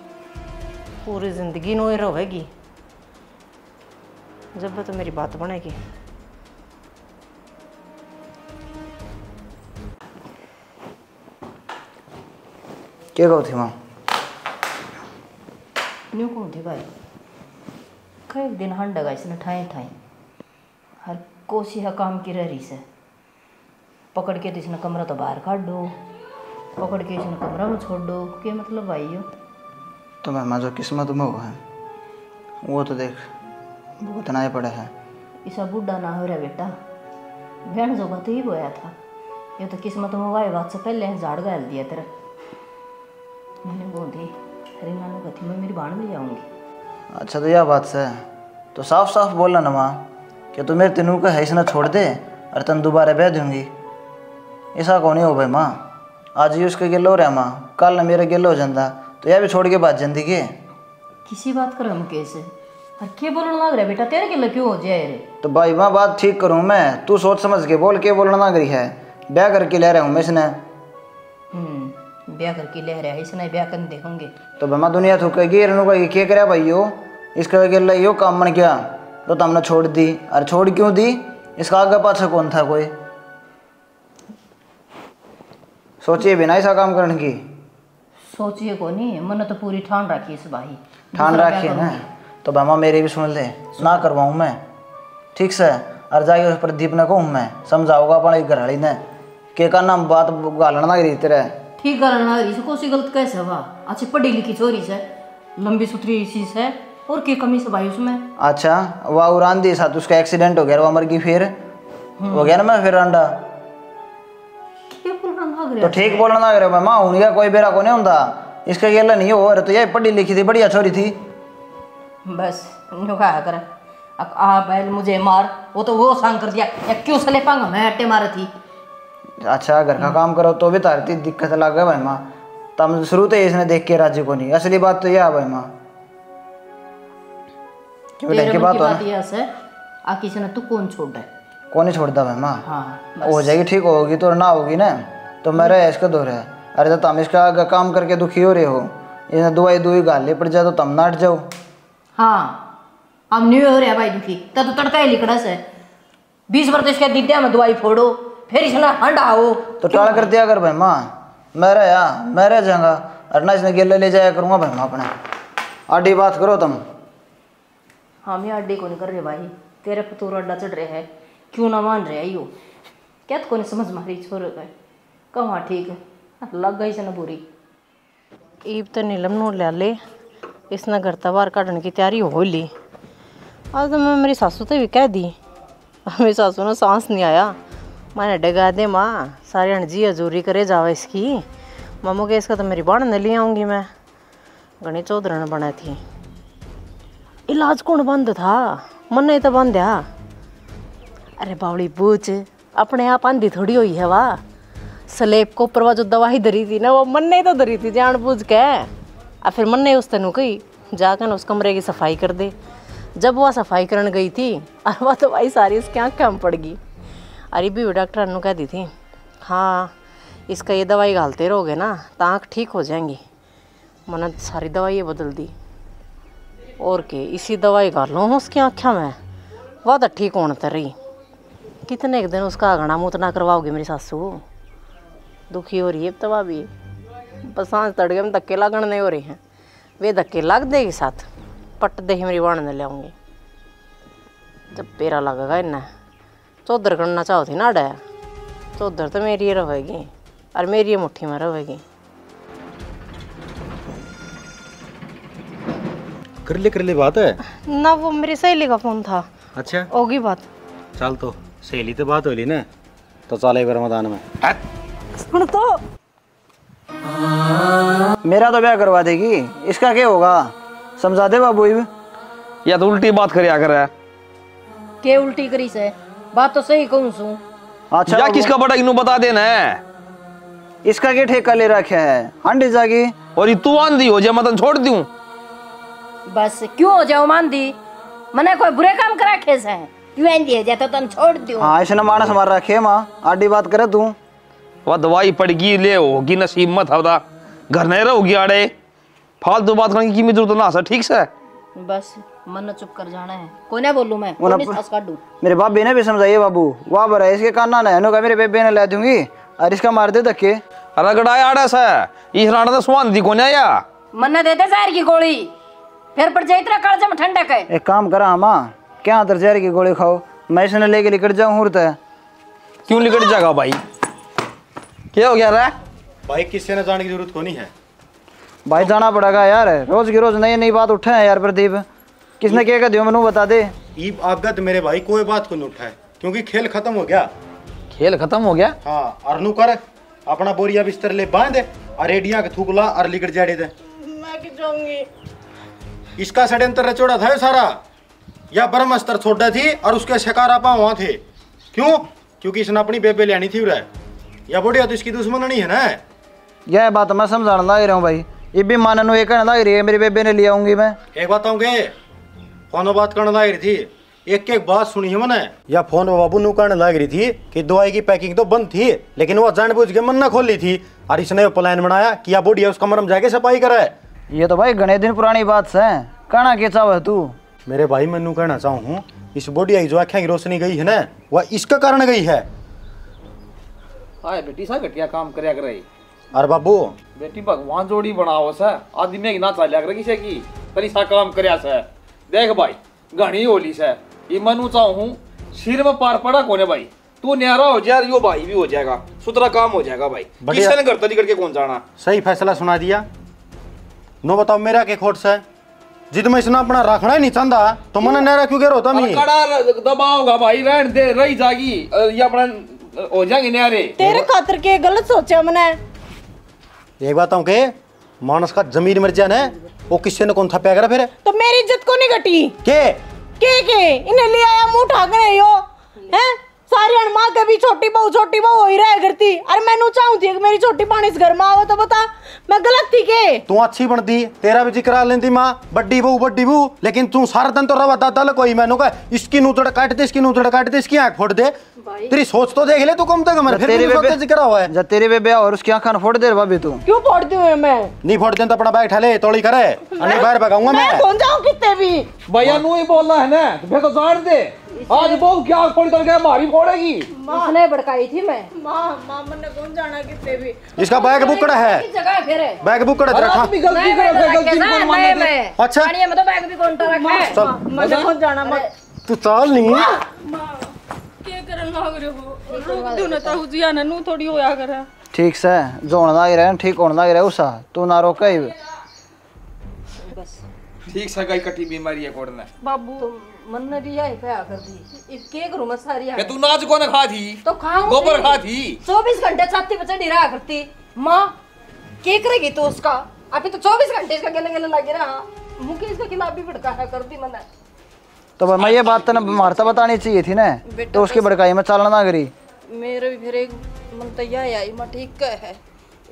पूरी जिंदगी नोए रहेगी जब तो मेरी बात बनेगी। क्या कहू थी माँ न्यू कौन थे भाई कई दिन हंडगा इसने ठाई ठाई हर कोसी है काम की रही से पकड़ के तो इसने कमरा तो बाहर काट दो पकड़ के इसने कमरा में छोड़ दो क्या मतलब भाई हो तो मैं जो किस्मत में हुआ है वो तो देख भुगतना ही पड़ा है। ऐसा बूढ़ा ना हो रहा बेटा बहन जो तो ही बोया था ये तो किस्मत में वाई बात से पहले झाड़ गाल दिया तेरा मैंने बोल दी रीना ने कथी मैं मेरी बाण में जाऊंगी। अच्छा तो यह बात से तो साफ साफ बोला ना माँ कि तू मेरे तेनू का है इसना छोड़ दे और तन दोबारा बह दूंगी ऐसा कौन ही हो भाई माँ। आज ही उसके गिल हो रहा माँ कल ना मेरा गिल हो जाता तो यह भी छोड़ के बात जाती के किसी बात कर हम कैसे क्या बोलने लग रहा बेटा, तेरे के लिए क्यों हो जाए रे? तो भाई मैं बात ठीक करूँ मैं, तू सोच समझ के बोल, के बोलना ना करी है। ब्याह करके ले रहा हूँ मैं इसने। ब्याह करके ले रहा है इसने, ब्याह करने देखोगे तो भाई दुनिया थूकेगी रेनू का क्या करे भाई यो, इसका अकेला यो काम मन क्या तो तुमने छोड़ दी। अरे छोड़ क्यों दी, इसका आगे पाछा कौन था कोई? सोचिए बिना ऐसा काम करने की। सोचिए को नहीं, मैंने तो पूरी ठान रखी इस भाई, ठान रखी है ना। तो भामा मेरी भी सुन ले, ना करवाऊँ मैं ठीक से। और जाके उस प्रदीप ने कहूँ मैं, समझाऊंगा अपने घर वाली ने के का नाम बात गालना ना करी तेरे। ठीक गालना करी, कोई गलत कैसे हुआ? अच्छी पढ़ी लिखी छोरी से, लंबी सुथरी सी है, और क्या कमी से भाई उसमें? अच्छा वह उड़ान दी साथ उसका एक्सीडेंट हो गया, वो मर गई, फिर हो गया ना मैं फिर अंडा। तो ठीक बोलना ना करे माँ, उनका कोई बेरा को नहीं होता, इसका गेला नहीं हो। तो ये पढ़ी लिखी थी, बढ़िया छोरी थी। बस कहा कर आ बैल मुझे मार, वो तो वो सांग कर दिया, या क्यों सले पांगा मैं अट्टे मारे थी। अच्छा घर का काम करो तो भी तारती दिक्कत लग गया भाई माँ। तब शुरू तो इसने देख के राजी को नहीं, असली बात तो यह है भाई माँ। की बात आ किसी ने तू कौन छोड़ दे? कौन ही छोड़ता भाई माँ। हाँ हो जाएगी, ठीक होगी तो ना होगी ना तो मेरा इसका दो है। अरे तो तुम इसका काम करके दुखी हो रहे हो, इसने दुआई गाले पड़ जाए तो तुम नाट जाओ। हाँ हम नहीं हो रहे भाई दुखी, तब तो तड़का ही लिखड़ा से 20 बार तो इसके दिद्या में दवाई फोड़ो, फिर इसने हंडा हो तो टाल कर दिया कर भाई माँ। मैं रह जाऊंगा, और ना इसने गेले ले जाया करूँगा भाई माँ अपने। आडी बात करो तुम। हम ये अड्डे को नहीं कर रहे भाई, तेरे पतूर अड्डा चढ़ रहे है, क्यों ना मान रहे यो? क्या तो नहीं समझ मारी छोरे का कहाँ ठीक है, लग गई से ना बुरी। ईब तो नीलम नोड़ ले इसने घर तबार काटने की तैयारी हो ली। आज तो मैं मेरी सासू तो भी कह दी, मेरी सासू ने सांस नहीं आया। मैंने डगा दे माँ सारी अणजी हजूरी करे जावा इसकी। मामू के इसका तो मेरी बाण ने ले आऊँगी मैं। गणी चौधरी बना थी, इलाज कौन बंद था, मन नहीं तो बंद आ। अरे बावली बूच अपने आप आंधी थोड़ी हुई है वाह, स्लेब को ऊपर जो दवाई धरी थी ना वो मन नहीं तो धरी थी जान बूझ के। और फिर मन ने उस तेनू कही जाकर उस कमरे की सफाई कर दे। जब वह सफाई करने गई थी और वह दवाई सारी इसके आँख में पड़ गई। अरे भी डॉक्टर ने कह दी थी हाँ इसका ये दवाई घालते रहोगे ना तो आँख ठीक हो जाएंगी। मैंने सारी दवाई बदल दी और के इसी दवाई घालो उसकी आँखों में, वह तो ठीक होने तो रही। कितने एक दिन उसका घना मुँह करवाओगे मेरी सासू? दुखी हो रही है तवा भी, बस सांझ तड़के में धक्के लगने नहीं हो रहे हैं, वे धक्के लग देगी साथ पट दे ही मेरी बाण ने ले आऊँगी। जब पेरा लगेगा इन्हें चौधर करना चाहो थी ना डे, चौधर तो मेरी रहेगी और मेरी मुट्ठी में रहेगी। कर ले बात है ना, वो मेरी सहेली का फोन था। अच्छा होगी बात। चल तो सहेली तो बात होली ना, तो चल एक बार मैदान में। सुन तो मेरा तो ब्याह करवा देगी, इसका क्या होगा समझा दे बाबू। या तो उल्टी बात कर रहा है। के उल्टी करी से बात तो सही कहूँ सू। अच्छा या किसका बड़ा इन्हों बता देना है, इसका क्या ठेका ले रखा है हांडी जागी। और ये तू आंधी हो जाए मतलब छोड़ दूं? बस क्यों हो जाओ मान दी, मैंने कोई बुरे काम करा खेस है क्यों आंधी हो जाए तो तन छोड़ दूं। हाँ ऐसे ना मानस मार रखे माँ, आडी बात करे तू। वह दवाई पड़गी ले होगी नसीब मत हवदा, घर नहीं रहोगी आड़े, फालतू बात करने की जरूरत ना सर ठीक से। बस मन चुप कर जाना है, कोई ना बोलूं मैं, मेरे बाबे ने भी समझाइए बाबू, वाह बरा इसके काना ना का मेरे बेबे ने ला दूंगी और इसका मार दे धक्के। रगड़ाया आड़ा सा इस राणा तो स्वान दी कोने आया मन दे दे जहर की गोली, फिर पड़ जाए इतना कालजे में ठंडक है। एक काम करा हम क्या अंदर जहर की गोली खाओ, मैं इसने लेके निकल जाऊं हुरत है। क्यों निकल जाएगा भाई, क्या हो गया रे भाई? किससे ने जाने की जरूरत को नहीं है भाई, जाना पड़ेगा यार, रोज की रोज नई नई बात उठे हैं यार। प्रदीप किसने क्या दियो मैनू बता दे। ईब आपगत मेरे भाई कोई बात को नहीं उठा है क्योंकि खेल खत्म हो गया। खेल खत्म हो गया? हाँ और नू कर अपना बोरिया बिस्तर ले बांध और रेडिया के थूकला और लिकट जाड़े दे। मैं कि जाऊंगी। इसका षड्यंत्र रचोड़ा था सारा, या ब्रह्मास्त्र छोड़ा थी और उसके शिकार आपा वहां थे। क्यों? क्योंकि इसने अपनी बेबे लेनी थी उरे, या बोडिया तो इसकी दुश्मन नहीं है ना। यह बात मैं समझाने लग रहा हूँ भाई, ये भी मानने एक लग रही है, मेरी बेबे ने ले आऊंगी मैं। एक बात आऊंगे कौन बात करने लग रही थी? एक एक बात सुनी है मैंने। या फोन में बाबू नू करने लग रही थी कि दवाई की पैकिंग तो बंद थी, लेकिन वो जानबूझ के मन न खोल ली थी। और इसने प्लान बनाया कि या बोडिया उस कमरे में जाके सफाई करे। ये तो भाई घने दिन पुरानी बात है, कहना के चाहे तू? मेरे भाई मैं नू कहना चाहूँ, इस बोडिया की जो आँखें की रोशनी गई है ना, वह इसका कारण गई है। आए बेटी सा घटिया काम करया करे। और बाबू बेटी भगवान जोड़ी बनाओ सा, आदमी में ना चाल्या करे किसे की तनी सा काम करया से। देख भाई घणी होली से ये मनु चाहूं सिर में पार पड़ा कोने भाई, तू न्यारा हो जा, यो भाई भी हो जाएगा, सुतरा काम हो जाएगा भाई। किसी ने घर तली करके कौन जाना। सही फैसला सुना दिया। नो बताओ मेरा के खोट से? जिद में इसने अपना रखना ही नहीं चाहता तो मन नहरा क्यों गिर होता? मैं कड़ा दबाओगा भाई, रहन दे, रही जागी, ये अपना हो जाएंगे न्यारे। तेरे खातर के गलत सोचा मैंने। एक बात के मानस का जमीन मर जाना है, वो किसी ने कौन था प्यारा फिर? तो मेरी इज्जत को नहीं घटी के इन्हें ले आया मुंह उठा कर यो हैं? सारी अणमा के भी छोटी बहू हो ही रहा करती। अरे मैनू चाहूं थी कि मेरी छोटी पानी इस घर में आवे, तो बता मैं गलत थी के? तू अच्छी बनती, तेरा भी जिक्र लेंदी माँ, बड्डी बहू, लेकिन तू सारा दिन तो रवा दादा कोई मैनू का इसकी नूतड़ काट दे, इसकी नूतड़ काट दे, इसकी आंख फोड़ दे। तेरी सोच तो देख ले तू, कम तक हमारे फिर भी जिक्र हुआ है। जब तेरे बेबे और उसकी आंखें फोड़ दे भाभी तू। क्यों फोड़ती हूँ मैं? नहीं फोड़ते तो अपना बैग ठाले तोड़ी करे, नहीं बाहर भगाऊंगा मैं। कौन जाऊँ कितने भी भैया नू ही बोलना है ना, फिर तो जान दे। आज बोल क्या फोड़ करके हमारी फोड़ेगी। उसने भड़काई थी मैं। माँ मन ने कौन जाना कितने भी। इसका बैग बुकड़ा है, जगह फिर बैग बुकड़ा रखा। गलती कौन मानने? अच्छा में तो बैग भी कौन रखा है। मन कौन जाना मत। तू चाल नहीं क्या करन लाग रहे हो? रोक दो ना ताऊ जी, आना नू थोड़ी होया करे। ठीक से जो होने लग रहा है ठीक होने लग रहा है उसा, तू ना रोका ही। ठीक से गई कटी बीमारी है कोड़ने। बाबू मन ने भी यही पे आकर दी के करूं मैं सारी के तू नाच कोने खा थी? तो खाऊं गोबर खा थी। 24 घंटे छाती पे चढ़ी रहा करती माँ, के करेगी तो उसका? अभी तो 24 घंटे इसका गले गले लगे रहा, मुझे इसके खिलाफ भी भड़का है करती मैंने। तो मैं ये बात तो मारता बतानी चाहिए थी ना, तो उसकी भड़काई में चालना ना करी। मेरे भी फिर एक मन तैया आई मैं ठीक है,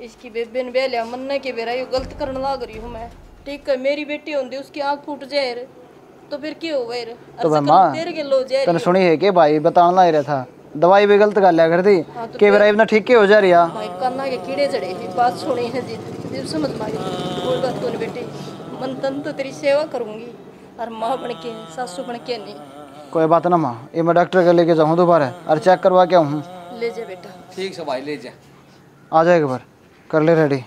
इसकी बेबे ने बे लिया मन ने के बेरा ये गलत करने लग रही हूँ मैं। ठीक है मेरी बेटी होंदी उसकी आंख फूट जाए तो फिर क्या होगा यार? तो मां तने सुनी है कि भाई बताने लग रहा था, दवाई भी गलत कर लिया कर दी के बेरा इतना ठीक के हो जा रहा। भाई कान्ना के कीड़े चढ़े हैं, बात सुनी है जी फिर समझ में आई। कोई बात को नहीं बेटी, मन तन तो तेरी सेवा करूंगी और माँ बन के सासू बन के नहीं। कोई बात ना माँ, ये मैं डॉक्टर के लेके जाऊँ दोबारा और चेक करवा के आऊँ। ले जा बेटा। ठीक से भाई ले जा। आ जाएगा बार कर ले रेडी।